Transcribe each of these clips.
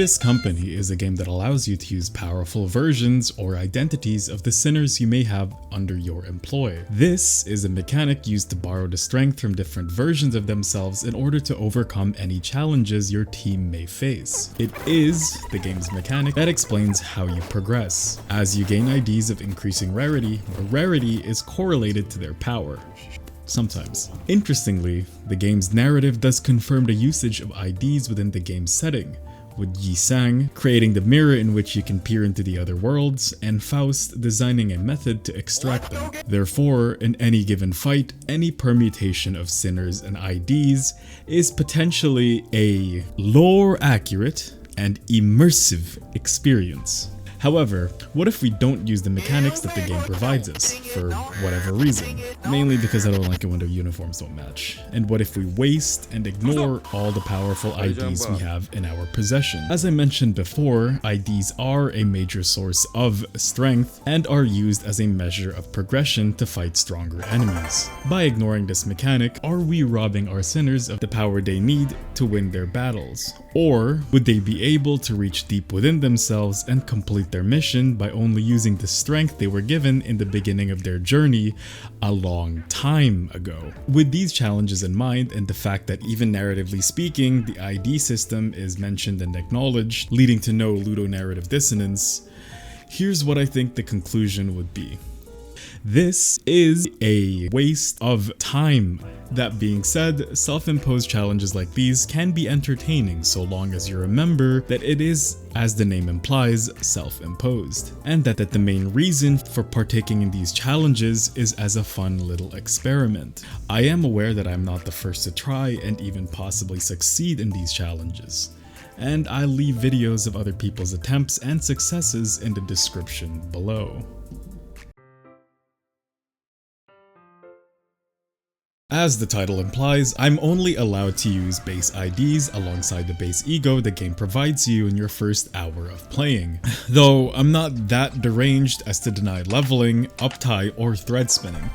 Limbus Company is a game that allows you to use powerful versions or identities of the sinners you may have under your employ. This is a mechanic used to borrow the strength from different versions of themselves in order to overcome any challenges your team may face. It is the game's mechanic that explains how you progress, as you gain IDs of increasing rarity, where rarity is correlated to their power. Sometimes. Interestingly, the game's narrative does confirm the usage of IDs within the game's setting, with Yi Sang creating the mirror in which you can peer into the other worlds, and Faust designing a method to extract them. Therefore, in any given fight, any permutation of sinners and IDs is potentially a lore-accurate and immersive experience. However, what if we don't use the mechanics that the game provides us, for whatever reason? Mainly because I don't like it when their uniforms don't match. And what if we waste and ignore all the powerful IDs we have in our possession? As I mentioned before, IDs are a major source of strength and are used as a measure of progression to fight stronger enemies. By ignoring this mechanic, are we robbing our sinners of the power they need to win their battles? Or would they be able to reach deep within themselves and complete their mission by only using the strength they were given in the beginning of their journey a long time ago? With these challenges in mind, and the fact that even narratively speaking, the ID system is mentioned and acknowledged, leading to no ludonarrative dissonance, here's what I think the conclusion would be. This is a waste of time. That being said, self-imposed challenges like these can be entertaining so long as you remember that it is, as the name implies, self-imposed, and that the main reason for partaking in these challenges is as a fun little experiment. I am aware that I'm not the first to try and even possibly succeed in these challenges, and I'll leave videos of other people's attempts and successes in the description below. As the title implies, I'm only allowed to use base IDs alongside the base ego the game provides you in your first hour of playing. Though I'm not that deranged as to deny leveling, uptie, or thread spinning.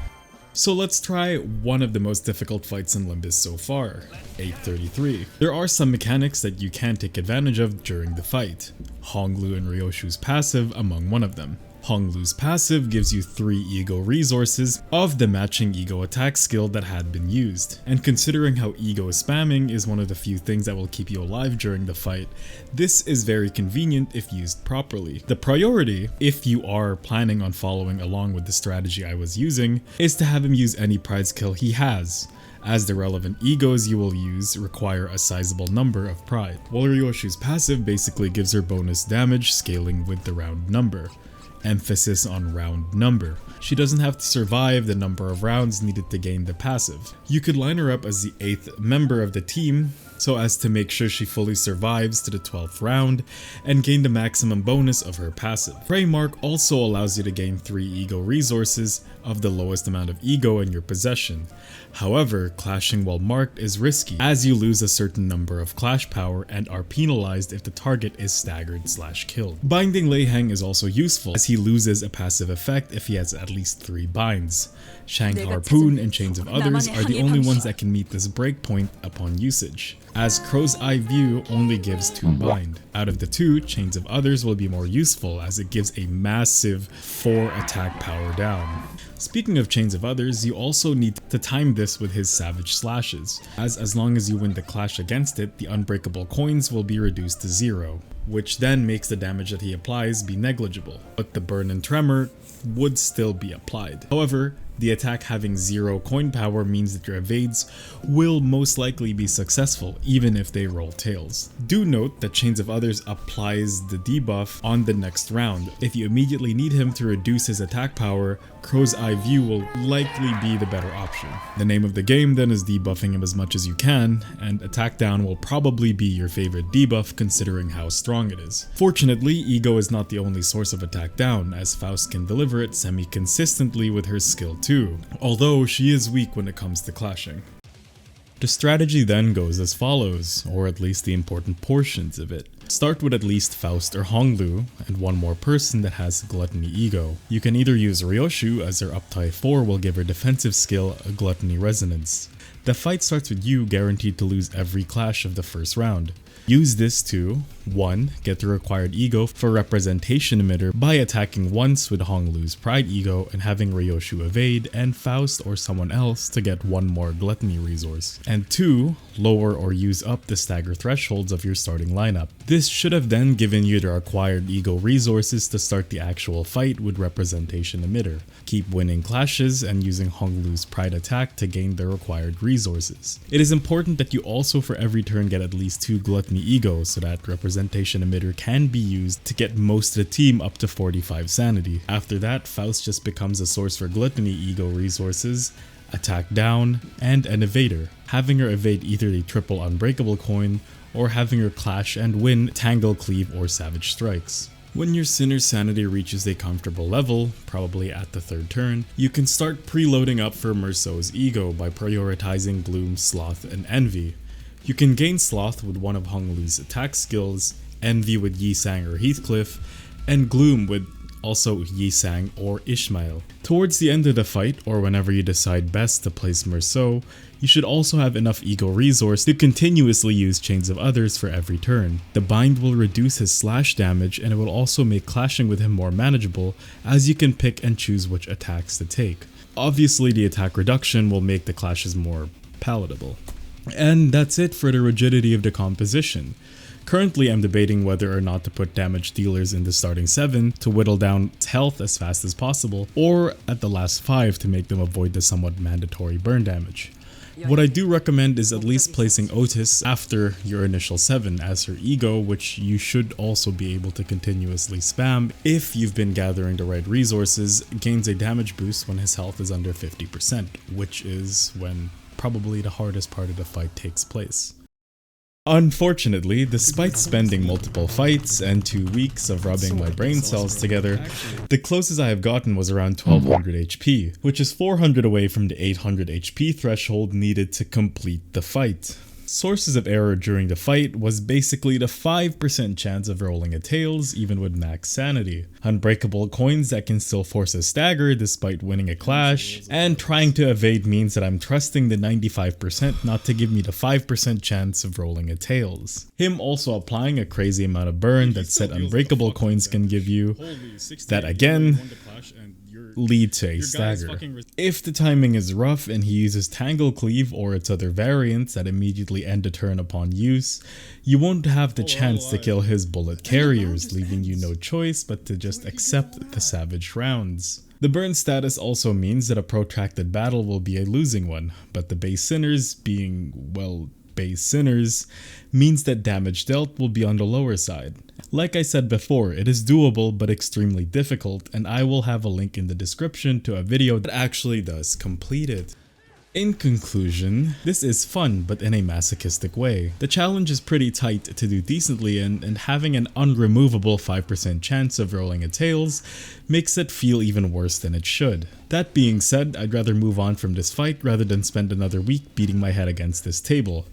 So let's try one of the most difficult fights in Limbus so far, 833. There are some mechanics that you can take advantage of during the fight, Honglu and Ryoshu's passive among one of them. Honglu's passive gives you 3 ego resources of the matching ego attack skill that had been used, and considering how ego spamming is one of the few things that will keep you alive during the fight, this is very convenient if used properly. The priority, if you are planning on following along with the strategy I was using, is to have him use any pride skill he has, as the relevant egos you will use require a sizable number of pride, while Ryoshu's passive basically gives her bonus damage scaling with the round number. Emphasis on round number. She doesn't have to survive the number of rounds needed to gain the passive. You could line her up as the 8th member of the team so as to make sure she fully survives to the 12th round and gain the maximum bonus of her passive. Prey Mark also allows you to gain 3 ego resources of the lowest amount of ego in your possession. However, clashing while marked is risky, as you lose a certain number of clash power and are penalized if the target is staggered/killed. Binding Lei Heng is also useful, as he loses a passive effect if he has at least 3 binds. Shang Harpoon and Chains of Others are the only ones that can meet this breakpoint upon usage, as Crow's Eye View only gives 2 bind. Out of the 2, Chains of Others will be more useful, as it gives a massive 4 attack power down. Speaking of Chains of Others, you also need to time this with his Savage Slashes, as long as you win the clash against it, the unbreakable coins will be reduced to 0, which then makes the damage that he applies be negligible, but the burn and tremor would still be applied. However, the attack having 0 coin power means that your evades will most likely be successful even if they roll tails. Do note that Chains of Others applies the debuff on the next round. If you immediately need him to reduce his attack power, Crow's Eye View will likely be the better option. The name of the game then is debuffing him as much as you can, and attack down will probably be your favorite debuff considering how strong it is. Fortunately, ego is not the only source of attack down, as Faust can deliver it semi-consistently with her skill too, although she is weak when it comes to clashing. The strategy then goes as follows, or at least the important portions of it. Start with at least Faust or Honglu, and one more person that has Gluttony Ego. You can either use Ryoshu, as her uptie 4 will give her defensive skill a Gluttony Resonance. The fight starts with you guaranteed to lose every clash of the first round. Use this to 1. Get the required ego for representation emitter by attacking once with Honglu's Pride ego and having Ryoshu evade and Faust or someone else to get one more gluttony resource. And 2. Lower or use up the stagger thresholds of your starting lineup. This should have then given you the required ego resources to start the actual fight with representation emitter. Keep winning clashes and using Honglu's Pride attack to gain the required resources. It is important that you also for every turn get at least 2 gluttony egos so that representation emitter can be used to get most of the team up to 45 sanity. After that, Faust just becomes a source for gluttony ego resources, attack down, and an evader. Having her evade either the triple unbreakable coin or having her clash and win Tangle Cleave or Savage Strikes. When your Sinner's sanity reaches a comfortable level, probably at the 3rd turn, you can start preloading up for Merceau's ego by prioritizing Gloom, Sloth, and Envy. You can gain Sloth with one of Honglu's attack skills, Envy with Yi-Sang or Heathcliff, and Gloom with also Yi-Sang or Ishmael. Towards the end of the fight, or whenever you decide best to place Merceau, you should also have enough ego resource to continuously use Chains of Others for every turn. The bind will reduce his slash damage and it will also make clashing with him more manageable as you can pick and choose which attacks to take. Obviously the attack reduction will make the clashes more palatable. And that's it for the rigidity of the composition. Currently I'm debating whether or not to put damage dealers in the starting 7 to whittle down health as fast as possible, or at the last 5 to make them avoid the somewhat mandatory burn damage. What I do recommend is at least placing Otis after your initial 7 as her ego, which you should also be able to continuously spam if you've been gathering the right resources. Gains a damage boost when his health is under 50%, which is when probably the hardest part of the fight takes place. Unfortunately, despite spending multiple fights and 2 weeks of rubbing my brain cells together, the closest I have gotten was around 1200 HP, which is 400 away from the 800 HP threshold needed to complete the fight. Sources of error during the fight was basically the 5% chance of rolling a tails even with max sanity, unbreakable coins that can still force a stagger despite winning a clash, and trying to evade means that I'm trusting the 95% not to give me the 5% chance of rolling a tails. Him also applying a crazy amount of burn that said unbreakable coins can give you, that again lead to a stagger. If the timing is rough and he uses Tangle Cleave or its other variants that immediately end a turn upon use, you won't have the chance to kill his bullet carriers, leaving you no choice but to just accept the savage rounds. The burn status also means that a protracted battle will be a losing one, but the base sinners being, well, base sinners means that damage dealt will be on the lower side. Like I said before, it is doable but extremely difficult, and I will have a link in the description to a video that actually does complete it. In conclusion, this is fun but in a masochistic way. The challenge is pretty tight to do decently and having an unremovable 5% chance of rolling a tails makes it feel even worse than it should. That being said, I'd rather move on from this fight rather than spend another week beating my head against this table.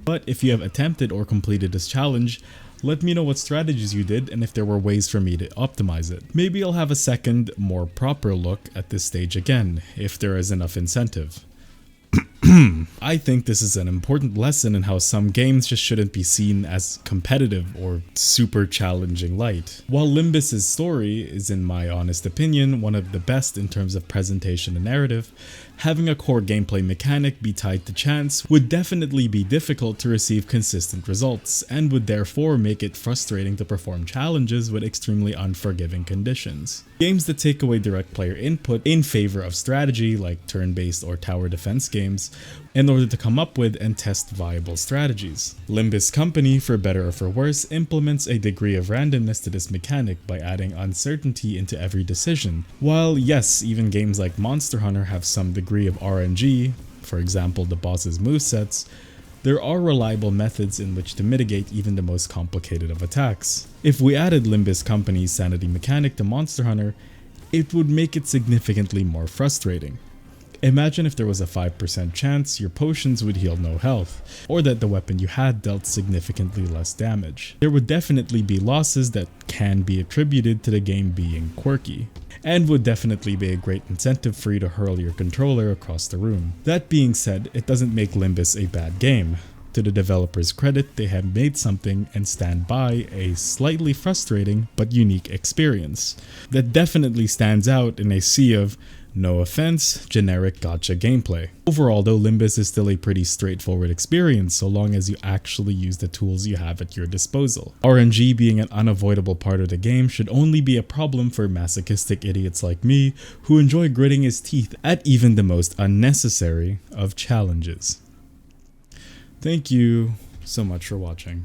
But if you have attempted or completed this challenge, let me know what strategies you did and if there were ways for me to optimize it. Maybe I'll have a second, more proper look at this stage again, if there is enough incentive. I think this is an important lesson in how some games just shouldn't be seen as competitive or super challenging light. While Limbus' story is, in my honest opinion, one of the best in terms of presentation and narrative, having a core gameplay mechanic be tied to chance would definitely be difficult to receive consistent results, and would therefore make it frustrating to perform challenges with extremely unforgiving conditions. Games that take away direct player input in favor of strategy, like turn-based or tower defense games, in order to come up with and test viable strategies. Limbus Company, for better or for worse, implements a degree of randomness to this mechanic by adding uncertainty into every decision. While yes, even games like Monster Hunter have some degree of RNG, for example the boss's movesets, there are reliable methods in which to mitigate even the most complicated of attacks. If we added Limbus Company's sanity mechanic to Monster Hunter, it would make it significantly more frustrating. Imagine if there was a 5% chance your potions would heal no health, or that the weapon you had dealt significantly less damage. There would definitely be losses that can be attributed to the game being quirky, and would definitely be a great incentive for you to hurl your controller across the room. That being said, it doesn't make Limbus a bad game. to the developer's credit, they have made something and stand by a slightly frustrating but unique experience that definitely stands out in a sea of, no offense, generic gacha gameplay. Overall though, Limbus is still a pretty straightforward experience so long as you actually use the tools you have at your disposal. RNG being an unavoidable part of the game should only be a problem for masochistic idiots like me who enjoy gritting his teeth at even the most unnecessary of challenges. Thank you so much for watching.